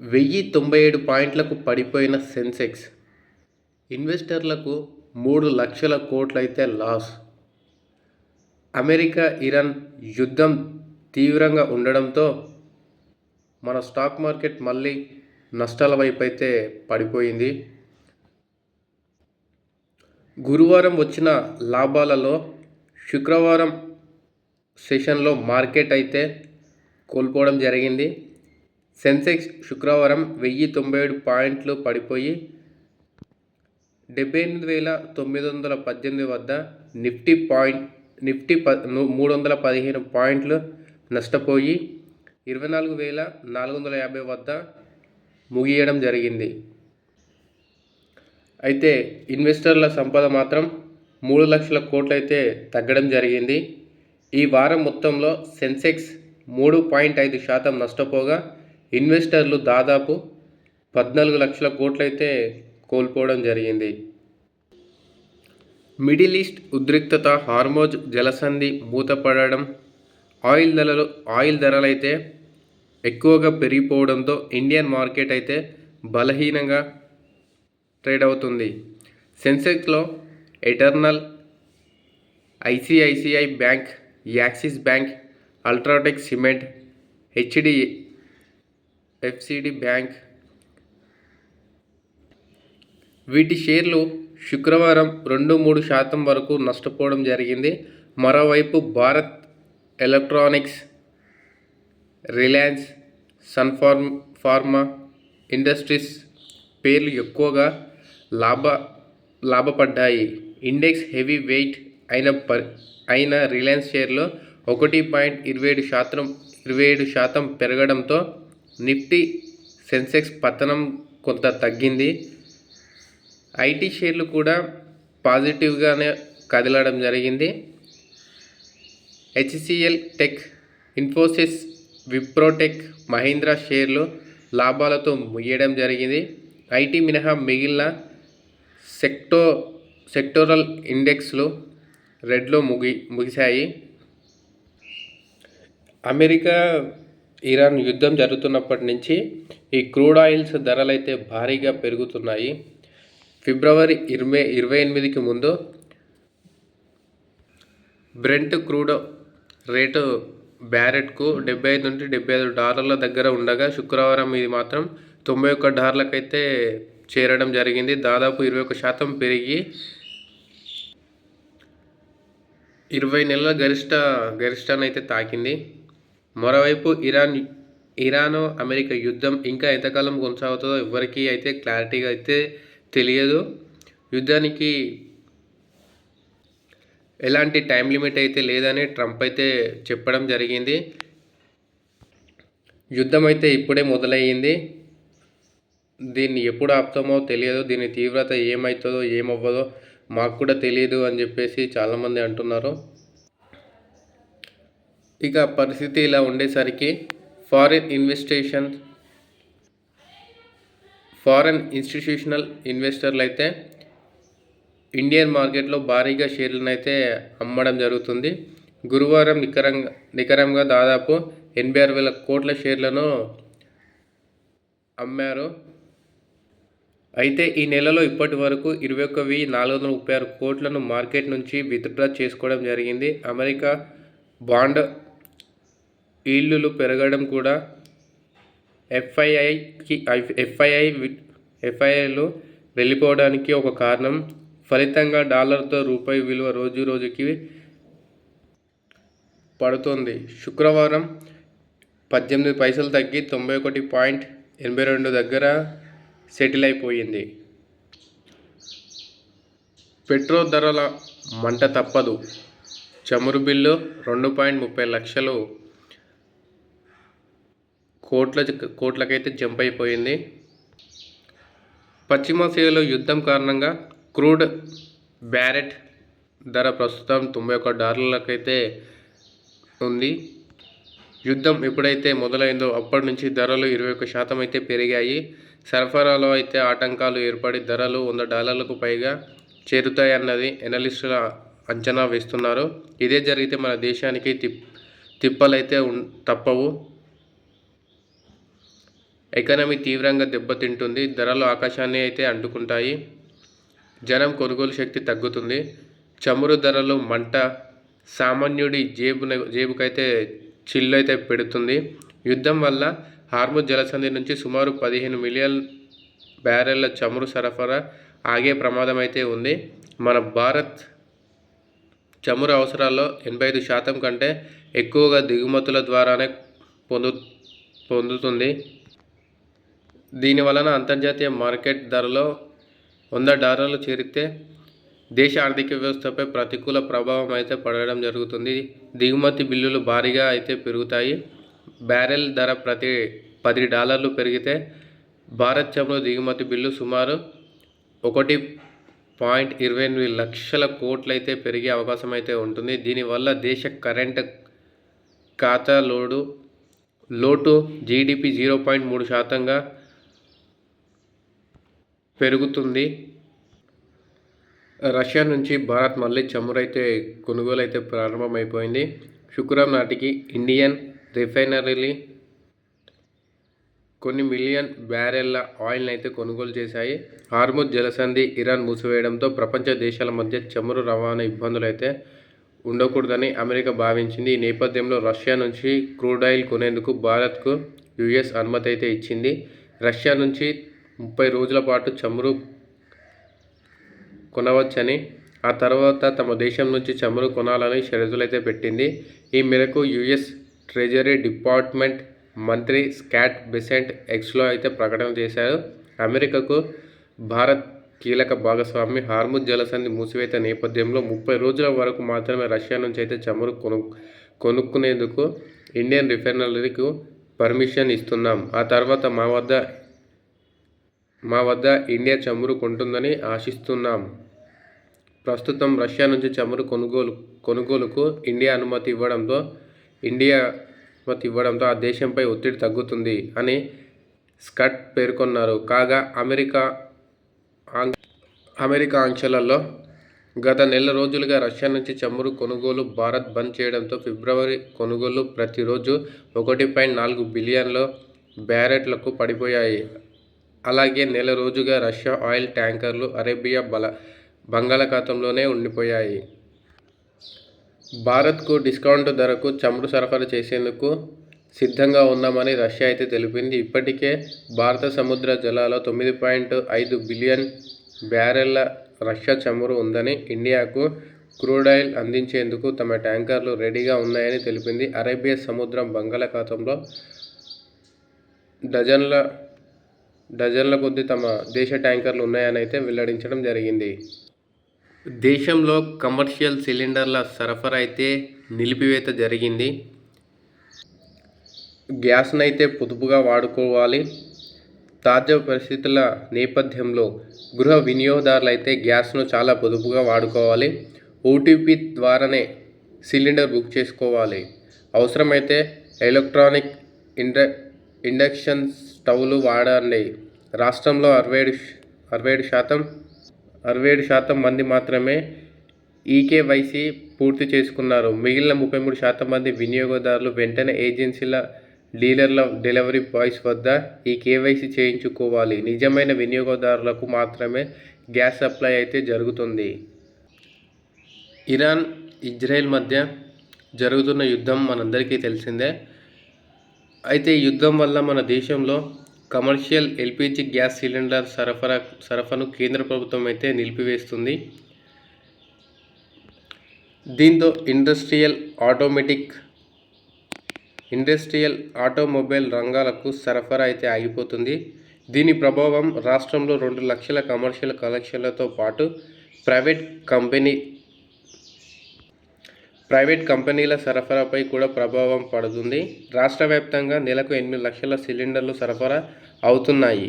1097 పాయింట్లకు పడిపోయిన సెన్సెక్స్. ఇన్వెస్టర్లకు 3,00,000 కోట్లయితే లాస్. అమెరికా ఇరాన్ యుద్ధం తీవ్రంగా ఉండడంతో మన స్టాక్ మార్కెట్ మళ్ళీ నష్టాల వైపైతే పడిపోయింది. గురువారం వచ్చిన లాభాలలో శుక్రవారం సెషన్లో మార్కెట్ అయితే కోల్పోవడం జరిగింది. సెన్సెక్స్ శుక్రవారం 1097 పాయింట్లు పడిపోయి 78,918 వద్ద, నిఫ్టీ 315 పాయింట్లు నష్టపోయి 24,450 వద్ద ముగియడం జరిగింది. అయితే ఇన్వెస్టర్ల సంపద మాత్రం 3,00,000 కోట్లయితే తగ్గడం జరిగింది. ఈ వారం మొత్తంలో సెన్సెక్స్ 3.5% నష్టపోగా ఇన్వెస్టర్లు దాదాపు 14,00,000 కోట్లయితే కోల్పోవడం జరిగింది. మిడిల్ ఈస్ట్ ఉద్రిక్తత, హార్మోజ్ జలసంధి మూతపడడం, ఆయిల్ ధరలైతే ఎక్కువగా పెరిగిపోవడంతో ఇండియన్ మార్కెట్ అయితే బలహీనంగా ట్రేడ్ అవుతుంది. సెన్సెక్స్లో Eternal, ICICI Bank, Axis Bank, UltraTech Cement, HDFC Bank వీటి షేర్లు శుక్రవారం 2-3% వరకు నష్టపోవడం జరిగింది. మరోవైపు Bharat Electronics, Reliance, Sun Pharma Industries పేర్లు ఎక్కువగా లాభపడ్డాయి. ఇండెక్స్ హెవీ వెయిట్ అయిన రిలయన్స్ షేర్లో 1.27% పెరగడంతో నిఫ్టీ, సెన్సెక్స్ పతనం కొంత తగ్గింది. ఐటీ షేర్లు కూడా పాజిటివ్గానే కదలడం జరిగింది. హెచ్సిఎల్ టెక్, ఇన్ఫోసిస్, విప్రోటెక్, మహీంద్రా షేర్లు లాభాలతో ముగియడం జరిగింది. ఐటీ మినహా మిగిలిన సెక్టోరల్ ఇండెక్స్లు రెడ్లో ముగిశాయి. అమెరికా ఇరాన్ యుద్ధం జరుగుతున్నప్పటి నుంచి ఈ క్రూడ్ ఆయిల్స్ ధరలైతే భారీగా పెరుగుతున్నాయి. ఫిబ్రవరి 28కి ముందు బ్రెంట్ క్రూడ్ రేటు బ్యారెట్కు $75-75 దగ్గర ఉండగా శుక్రవారం ఇది మాత్రం $91 చేరడం జరిగింది. దాదాపు 21% పెరిగి 20 నెలల గరిష్టాన్ని అయితే తాకింది. మరోవైపు ఇరాన్ అమెరికా యుద్ధం ఇంకా ఎంతకాలం కొనసాగుతుందో ఎవరికీ అయితే క్లారిటీగా అయితే తెలియదు. యుద్ధానికి ఎలాంటి టైం లిమిట్ అయితే లేదని ట్రంప్ అయితే చెప్పడం జరిగింది. యుద్ధం అయితే ఇప్పుడే మొదలయ్యింది. దీన్ని ఎప్పుడు ఆపుతామో తెలియదు. దీని తీవ్రత ఏమవుతుందో ఏమవ్వదో మాకు కూడా తెలియదు అని చెప్పేసి చాలామంది అంటున్నారు. ఇక పరిస్థితి ఇలా ఉండేసరికి ఫారెన్ ఇన్స్టిట్యూషనల్ ఇన్వెస్టర్లు అయితే ఇండియన్ మార్కెట్లో భారీగా షేర్లను అయితే అమ్మడం జరుగుతుంది. గురువారం నికరంగా దాదాపు 86,000 కోట్ల షేర్లను అమ్మారు. అయితే ఈ నెలలో ఇప్పటి వరకు 21,436 కోట్లను మార్కెట్ నుంచి విత్డ్రా చేసుకోవడం జరిగింది. అమెరికా బాండ్ ఈల్డ్లు పెరగడం కూడా ఎఫ్ఐఐలు వెళ్ళిపోవడానికి ఒక కారణం. ఫలితంగా డాలర్తో రూపాయి విలువ రోజుకి పడుతోంది. శుక్రవారం 18 పైసలు తగ్గి 91.82 దగ్గర సెటిల్ అయిపోయింది. పెట్రోల్ ధరల మంట తప్పదు. చమురు బిల్లు 2.30 లక్షల కోట్లకైతే జంప్ అయిపోయింది. పశ్చిమాసియాలో యుద్ధం కారణంగా క్రూడ్ బ్యారెట్ ధర ప్రస్తుతం $91 ఉంది. యుద్ధం ఎప్పుడైతే మొదలైందో అప్పటి నుంచి ధరలు 21% అయితే పెరిగాయి. సరఫరాలో అయితే ఆటంకాలు ఏర్పడి ధరలు $100 పైగా చేరుతాయన్నది ఎనలిస్టుల అంచనా వేస్తున్నారు. ఇదే జరిగితే మన దేశానికి తిప్పలైతే తప్పవు. ఎకానమీ తీవ్రంగా దెబ్బతింటుంది. ధరలు ఆకాశాన్ని అయితే అంటుకుంటాయి. జనం కొనుగోలు శక్తి తగ్గుతుంది. చమురు ధరలు మంట సామాన్యుడి జేబుకైతే చిల్లు అయితే పెడుతుంది. యుద్ధం వల్ల హార్ముజ్ జలసంధి నుంచి సుమారు 15 మిలియన్ బ్యారెళ్ల చమురు సరఫరా ఆగే ప్రమాదం అయితే ఉంది. మన భారత్ చమురు అవసరాల్లో 85% కంటే ఎక్కువగా దిగుమతుల ద్వారానే పొందుతుంది. దీని వలన అంతర్జాతీయ మార్కెట్ ధరలో $100 చేరితే దేశ ఆర్థిక వ్యవస్థపై ప్రతికూల ప్రభావం అయితే పడడం జరుగుతుంది. దిగుమతి బిల్లులు భారీగా అయితే పెరుగుతాయి. బ్యారెల్ ధర ప్రతి $10 పెరిగితే భారత్ చమురు దిగుమతి బిల్లు సుమారు 1.28 లక్షల కోట్లయితే పెరిగే అవకాశం అయితే ఉంటుంది. దీనివల్ల దేశ కరెంట్ ఖాతా లోటు జీడిపి 0.3% పెరుగుతుంది. రష్యా నుంచి భారత్ మళ్ళీ చమురు అయితే కొనుగోలు అయితే ప్రారంభమైపోయింది. శుక్రవారం నాటికి ఇండియన్ రిఫైనరీలు కొన్ని మిలియన్ బ్యారెళ్ల ఆయిల్ని అయితే కొనుగోలు చేశాయి. హార్ముజ్ జలసంధి ఇరాన్ మూసివేయడంతో ప్రపంచ దేశాల మధ్య చమురు రవాణా ఇబ్బందులు అయితే ఉండకూడదని అమెరికా భావించింది. ఈ నేపథ్యంలో రష్యా నుంచి క్రూడ్ ఆయిల్ కొనేందుకు భారత్కు యుఎస్ అనుమతి అయితే ఇచ్చింది. రష్యా నుంచి 30 రోజుల పాటు చమురు కొనవచ్చని, ఆ తర్వాత తమ దేశం నుంచి చమురు కొనాలని షరతులైతే పెట్టింది. ఈ మేరకు యుఎస్ ట్రెజరీ డిపార్ట్మెంట్ మంత్రి స్కాట్ బెసెంట్ ఎక్స్లో అయితే ప్రకటన చేశారు. అమెరికాకు భారత్ కీలక భాగస్వామి. హార్ముజ్ జలసంధి మూసివేత నేపథ్యంలో 30 రోజుల వరకు మాత్రమే రష్యా నుంచి అయితే చమురు కొనుక్కునేందుకు ఇండియన్ రిఫైనరీలకు పర్మిషన్ ఇస్తున్నాం. ఆ తర్వాత మా వద్ద ఇండియా చమురు కొంటుందని ఆశిస్తున్నాం. ప్రస్తుతం రష్యా నుంచి చమురు కొనుగోలుకు ఇండియా అనుమతి ఇవ్వడంతో ఆ దేశంపై ఒత్తిడి తగ్గుతుంది అని స్కట్ పేర్కొన్నారు. కాగా అమెరికా ఆంక్షలలో గత నెల రోజులుగా రష్యా నుంచి చమురు కొనుగోలు భారత్ బంద్ చేయడంతో ఫిబ్రవరి కొనుగోళ్లు ప్రతిరోజు 1.4 బిలియన్ల బ్యారెట్లకు పడిపోయాయి. అలాగే నెల రోజుగా రష్యా ఆయిల్ ట్యాంకర్లు అరేబియా బంగాళాఖాతంలోనే ఉండిపోయాయి. భారత్కు డిస్కౌంట్ ధరకు చమురు సరఫరా చేసేందుకు సిద్ధంగా ఉన్నామని రష్యా అయితే తెలిపింది. ఇప్పటికే భారత సముద్ర జలాల్లో 9.5 బిలియన్ బ్యారెళ్ల రష్యా చమురు ఉందని, ఇండియాకు క్రూడ్ ఆయిల్ అందించేందుకు తమ ట్యాంకర్లు రెడీగా ఉన్నాయని తెలిపింది. అరేబియా సముద్రం బంగాళాఖాతంలో డజన్ల కొద్దీ తమ దేశ ట్యాంకర్లు ఉన్నాయని అయితే వెల్లడించడం జరిగింది. దేశంలో కమర్షియల్ సిలిండర్ల సరఫరా అయితే నిలిపివేత జరిగింది. గ్యాస్నైతే పొదుపుగా వాడుకోవాలి. తాజా పరిస్థితుల నేపథ్యంలో గృహ వినియోగదారులు అయితే గ్యాస్ను చాలా పొదుపుగా వాడుకోవాలి. ఓటీపీ ద్వారానే సిలిండర్ బుక్ చేసుకోవాలి. అవసరమైతే ఎలక్ట్రానిక్ ఇండక్షన్ స్టవ్లు వాడండి. రాష్ట్రంలో 67% మంది మాత్రమే ఈకేవైసీ పూర్తి చేసుకున్నారు. మిగిలిన 33% మంది వినియోగదారులు వెంటనే ఏజెన్సీల, డీలర్ల, డెలివరీ బాయ్స్ వద్ద ఈ కేవైసీ చేయించుకోవాలి. నిజమైన వినియోగదారులకు మాత్రమే గ్యాస్ సప్లై అయితే జరుగుతుంది. ఇరాన్, ఇజ్రాయెల్ మధ్య జరుగుతున్న యుద్ధం మనందరికీ తెలిసిందే. అయితే ఈ యుద్ధం వల్ల మన దేశంలో కమర్షియల్ ఎల్పిజి గ్యాస్ సిలిండర్ సరఫరాను కేంద్ర ప్రభుత్వం అయితే నిలిపివేస్తుంది. దీంతో ఇండస్ట్రియల్, ఆటోమొబైల్ రంగాలకు సరఫరా అయితే ఆగిపోతుంది. దీని ప్రభావం రాష్ట్రంలో 2 లక్షల కమర్షియల్ కనెక్షన్లతో పాటు ప్రైవేట్ కంపెనీల సరఫరాపై కూడా ప్రభావం పడుతుంది. రాష్ట్ర వ్యాప్తంగా నెలకు 8 లక్షల సిలిండర్లు సరఫరా అవుతున్నాయి.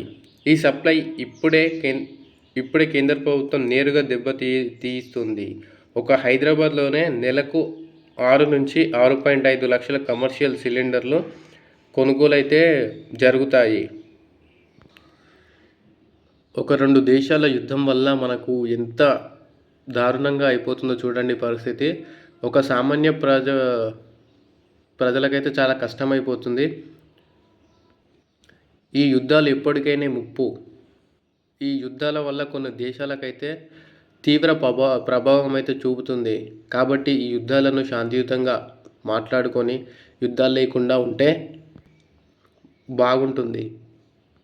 ఈ సప్లై ఇప్పుడే కేంద్ర ప్రభుత్వం నేరుగా దెబ్బతీస్తుంది. ఒక హైదరాబాద్లోనే నెలకు 6 నుంచి 6.5 లక్షల కమర్షియల్ సిలిండర్లు కొనుగోలు అయితే జరుగుతాయి. ఒక 2 దేశాల యుద్ధం వల్ల మనకు ఎంత దారుణంగా అయిపోతుందో చూడండి పరిస్థితి. ఒక సామాన్య ప్రజలకైతే చాలా కష్టమైపోతుంది. ఈ యుద్ధాలు ఎప్పటికైనా ముప్పు. ఈ యుద్ధాల వల్ల కొన్ని దేశాలకైతే తీవ్ర ప్రభావం అయితే చూపుతుంది. కాబట్టి ఈ యుద్ధాలను శాంతియుతంగా మాట్లాడుకొని యుద్ధాలు లేకుండా ఉంటే బాగుంటుంది.